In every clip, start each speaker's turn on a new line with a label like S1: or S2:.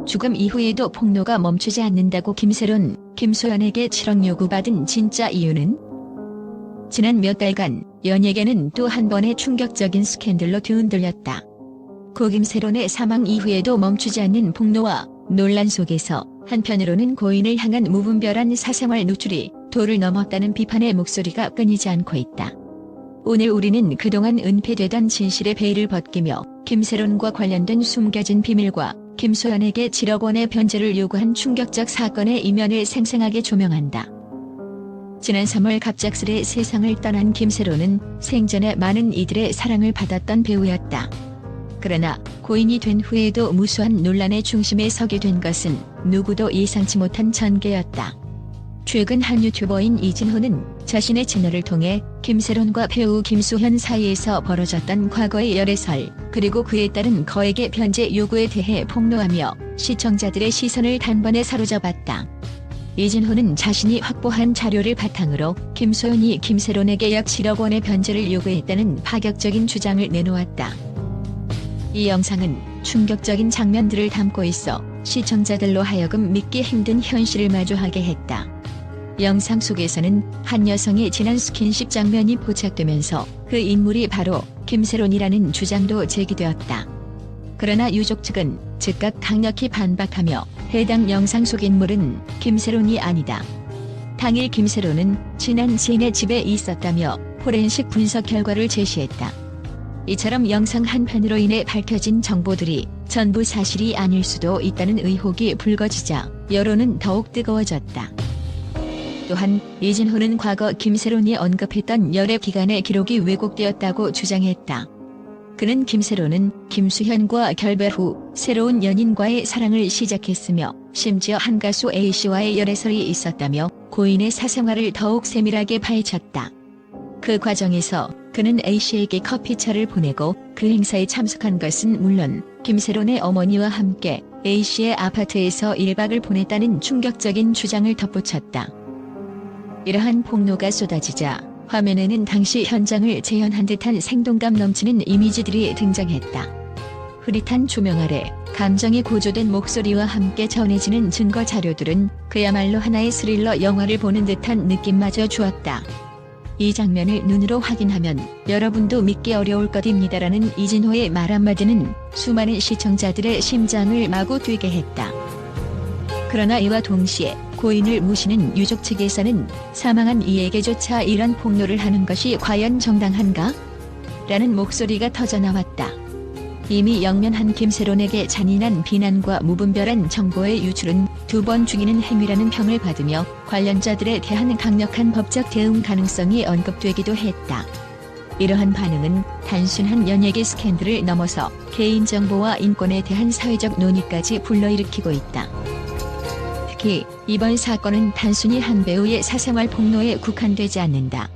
S1: 죽음 이후에도 폭로가 멈추지 않는다고 김세론, 김소연에게 7억 요구받은 진짜 이유는? 지난 몇 달간 연예계는 또 한 번의 충격적인 스캔들로 뒤흔들렸다. 고 김세론의 사망 이후에도 멈추지 않는 폭로와 논란 속에서 한편으로는 고인을 향한 무분별한 사생활 누출이 도를 넘었다는 비판의 목소리가 끊이지 않고 있다. 오늘 우리는 그동안 은폐되던 진실의 베일을 벗기며 김세론과 관련된 숨겨진 비밀과 김소연에게 7억 원의 변제를 요구한 충격적 사건의 이면을 생생하게 조명한다. 지난 3월 갑작스레 세상을 떠난 김세론은 생전에 많은 이들의 사랑을 받았던 배우였다. 그러나 고인이 된 후에도 무수한 논란의 중심에 서게 된 것은 누구도 예상치 못한 전개였다. 최근 한 유튜버인 이진호는 자신의 채널을 통해 김세론과 배우 김수현 사이에서 벌어졌던 과거의 열애설, 그리고 그에 따른 거액의 변제 요구에 대해 폭로하며 시청자들의 시선을 단번에 사로잡았다. 이진호는 자신이 확보한 자료를 바탕으로 김소연이 김세론에게 약 7억 원의 변제를 요구했다는 파격적인 주장을 내놓았다. 이 영상은 충격적인 장면들을 담고 있어 시청자들로 하여금 믿기 힘든 현실을 마주하게 했다. 영상 속에서는 한 여성의 진한 스킨십 장면이 포착되면서 그 인물이 바로 김세론이라는 주장도 제기되었다. 그러나 유족 측은 즉각 강력히 반박하며 해당 영상 속 인물은 김세론이 아니다. 당일 김세론은 친한 지인의 집에 있었다며 포렌식 분석 결과를 제시했다. 이처럼 영상 한 편으로 인해 밝혀진 정보들이 전부 사실이 아닐 수도 있다는 의혹이 불거지자 여론은 더욱 뜨거워졌다. 또한 이진호는 과거 김세론이 언급했던 열애 기간의 기록이 왜곡되었다고 주장했다. 그는 김세론은 김수현과 결별 후 새로운 연인과의 사랑을 시작했으며 심지어 한 가수 A씨와의 열애설이 있었다며 고인의 사생활을 더욱 세밀하게 파헤쳤다. 그 과정에서 그는 A씨에게 커피차를 보내고 그 행사에 참석한 것은 물론 김세론의 어머니와 함께 A씨의 아파트에서 1박을 보냈다는 충격적인 주장을 덧붙였다. 이러한 폭로가 쏟아지자 화면에는 당시 현장을 재현한 듯한 생동감 넘치는 이미지들이 등장했다. 흐릿한 조명 아래 감정이 고조된 목소리와 함께 전해지는 증거 자료들은 그야말로 하나의 스릴러 영화를 보는 듯한 느낌마저 주었다. 이 장면을 눈으로 확인하면 여러분도 믿기 어려울 것입니다라는 이진호의 말 한마디는 수많은 시청자들의 심장을 마구 뛰게 했다. 그러나 이와 동시에 고인을 모시는 유족 측에서는 사망한 이에게조차 이런 폭로를 하는 것이 과연 정당한가? 라는 목소리가 터져나왔다. 이미 영면한 김세론에게 잔인한 비난과 무분별한 정보의 유출은 2번 죽이는 행위라는 평을 받으며 관련자들에 대한 강력한 법적 대응 가능성이 언급되기도 했다. 이러한 반응은 단순한 연예계 스캔들을 넘어서 개인정보와 인권에 대한 사회적 논의까지 불러일으키고 있다. 특히 이번 사건은 단순히 한 배우의 사생활 폭로에 국한되지 않는다.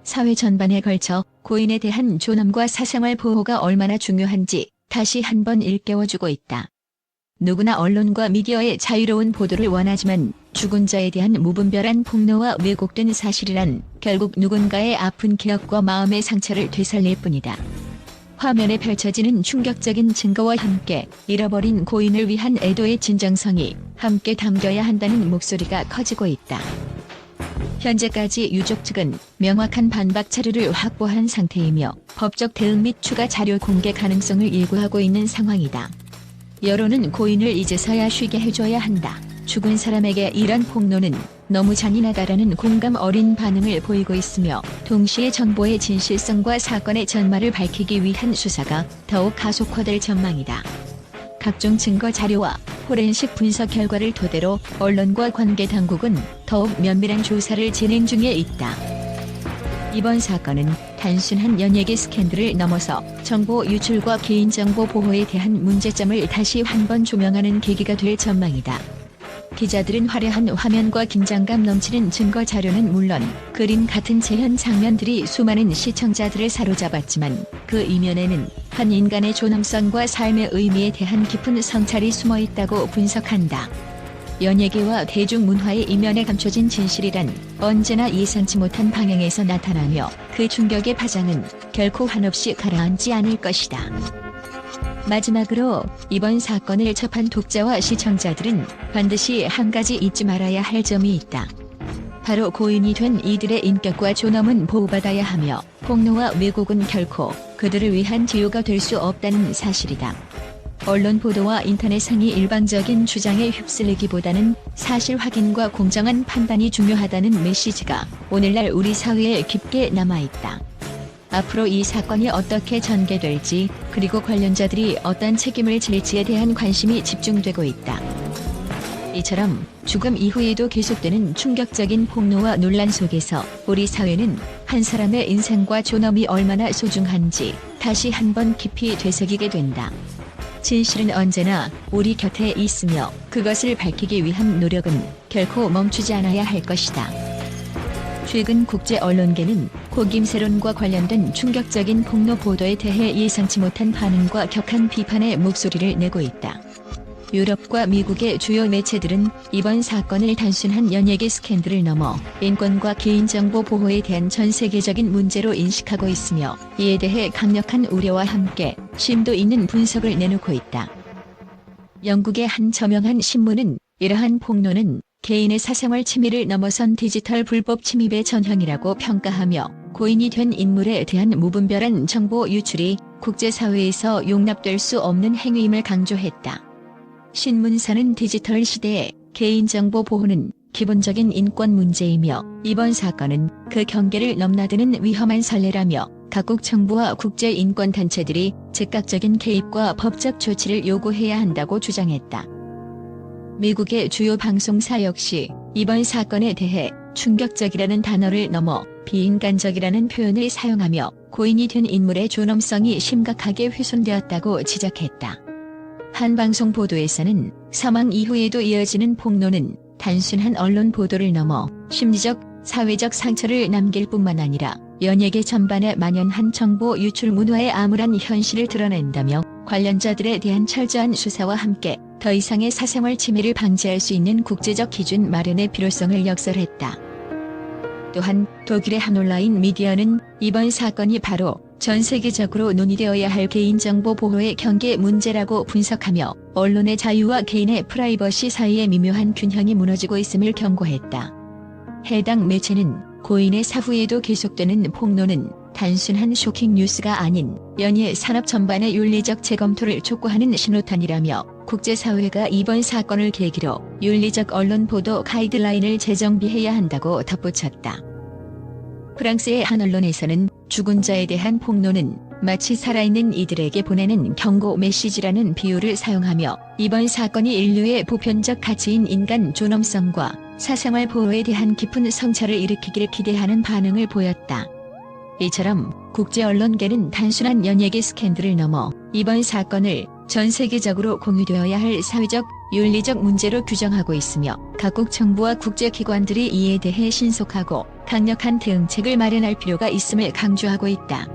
S1: 사회 전반에 걸쳐 고인에 대한 존엄과 사생활 보호가 얼마나 중요한지 다시 한번 일깨워주고 있다. 누구나 언론과 미디어의 자유로운 보도를 원하지만 죽은 자에 대한 무분별한 폭로와 왜곡된 사실이란 결국 누군가의 아픈 기억과 마음의 상처를 되살릴 뿐이다. 화면에 펼쳐지는 충격적인 증거와 함께 잃어버린 고인을 위한 애도의 진정성이 함께 담겨야 한다는 목소리가 커지고 있다. 현재까지 유족 측은 명확한 반박 자료를 확보한 상태이며 법적 대응 및 추가 자료 공개 가능성을 예고하고 있는 상황이다. 여론은 고인을 이제서야 쉬게 해줘야 한다. 죽은 사람에게 이런 폭로는 너무 잔인하다라는 공감 어린 반응을 보이고 있으며 동시에 정보의 진실성과 사건의 전말을 밝히기 위한 수사가 더욱 가속화될 전망이다. 각종 증거 자료와 포렌식 분석 결과를 토대로 언론과 관계 당국은 더욱 면밀한 조사를 진행 중에 있다. 이번 사건은 단순한 연예계 스캔들을 넘어서 정보 유출과 개인정보 보호에 대한 문제점을 다시 한번 조명하는 계기가 될 전망이다. 기자들은 화려한 화면과 긴장감 넘치는 증거 자료는 물론 그림 같은 재현 장면들이 수많은 시청자들을 사로잡았지만 그 이면에는 한 인간의 존엄성과 삶의 의미에 대한 깊은 성찰이 숨어 있다고 분석한다. 연예계와 대중문화의 이면에 감춰진 진실이란 언제나 예상치 못한 방향에서 나타나며 그 충격의 파장은 결코 한없이 가라앉지 않을 것이다. 마지막으로 이번 사건을 접한 독자와 시청자들은 반드시 한 가지 잊지 말아야 할 점이 있다. 바로 고인이 된 이들의 인격과 존엄은 보호받아야 하며 폭로와 왜곡은 결코 그들을 위한 치유가 될 수 없다는 사실이다. 언론 보도와 인터넷상의 일방적인 주장에 휩쓸리기보다는 사실 확인과 공정한 판단이 중요하다는 메시지가 오늘날 우리 사회에 깊게 남아있다. 앞으로 이 사건이 어떻게 전개될지, 그리고 관련자들이 어떤 책임을 질지에 대한 관심이 집중되고 있다. 이처럼 죽음 이후에도 계속되는 충격적인 폭로와 논란 속에서 우리 사회는 한 사람의 인생과 존엄이 얼마나 소중한지 다시 한번 깊이 되새기게 된다. 진실은 언제나 우리 곁에 있으며 그것을 밝히기 위한 노력은 결코 멈추지 않아야 할 것이다. 최근 국제 언론계는 고 김세론과 관련된 충격적인 폭로 보도에 대해 예상치 못한 반응과 격한 비판의 목소리를 내고 있다. 유럽과 미국의 주요 매체들은 이번 사건을 단순한 연예계 스캔들을 넘어 인권과 개인정보 보호에 대한 전 세계적인 문제로 인식하고 있으며, 이에 대해 강력한 우려와 함께 심도 있는 분석을 내놓고 있다. 영국의 한 저명한 신문은 이러한 폭로는 개인의 사생활 침해를 넘어선 디지털 불법 침입의 전형이라고 평가하며, 고인이 된 인물에 대한 무분별한 정보 유출이 국제사회에서 용납될 수 없는 행위임을 강조했다. 신문사는 디지털 시대의 개인정보 보호는 기본적인 인권 문제이며, 이번 사건은 그 경계를 넘나드는 위험한 선례라며 각국 정부와 국제인권단체들이 즉각적인 개입과 법적 조치를 요구해야 한다고 주장했다. 미국의 주요 방송사 역시 이번 사건에 대해 충격적이라는 단어를 넘어 비인간적이라는 표현을 사용하며 고인이 된 인물의 존엄성이 심각하게 훼손되었다고 지적했다. 한 방송 보도에서는 사망 이후에도 이어지는 폭로는 단순한 언론 보도를 넘어 심리적, 사회적 상처를 남길 뿐만 아니라 연예계 전반에 만연한 정보 유출 문화의 암울한 현실을 드러낸다며, 관련자들에 대한 철저한 수사와 함께 더 이상의 사생활 침해를 방지할 수 있는 국제적 기준 마련의 필요성을 역설했다. 또한 독일의 한 온라인 미디어는 이번 사건이 바로 전 세계적으로 논의되어야 할 개인정보 보호의 경계 문제라고 분석하며, 언론의 자유와 개인의 프라이버시 사이의 미묘한 균형이 무너지고 있음을 경고했다. 해당 매체는 고인의 사후에도 계속되는 폭로는 단순한 쇼킹 뉴스가 아닌 연예 산업 전반의 윤리적 재검토를 촉구하는 신호탄이라며, 국제사회가 이번 사건을 계기로 윤리적 언론 보도 가이드라인을 재정비해야 한다고 덧붙였다. 프랑스의 한 언론에서는 죽은 자에 대한 폭로는 마치 살아있는 이들에게 보내는 경고 메시지라는 비유를 사용하며, 이번 사건이 인류의 보편적 가치인 인간 존엄성과 사생활 보호에 대한 깊은 성찰을 일으키기를 기대하는 반응을 보였다. 이처럼 국제 언론계는 단순한 연예계 스캔들을 넘어 이번 사건을 전 세계적으로 공유되어야 할 사회적, 윤리적 문제로 규정하고 있으며, 각국 정부와 국제기관들이 이에 대해 신속하고 강력한 대응책을 마련할 필요가 있음을 강조하고 있다.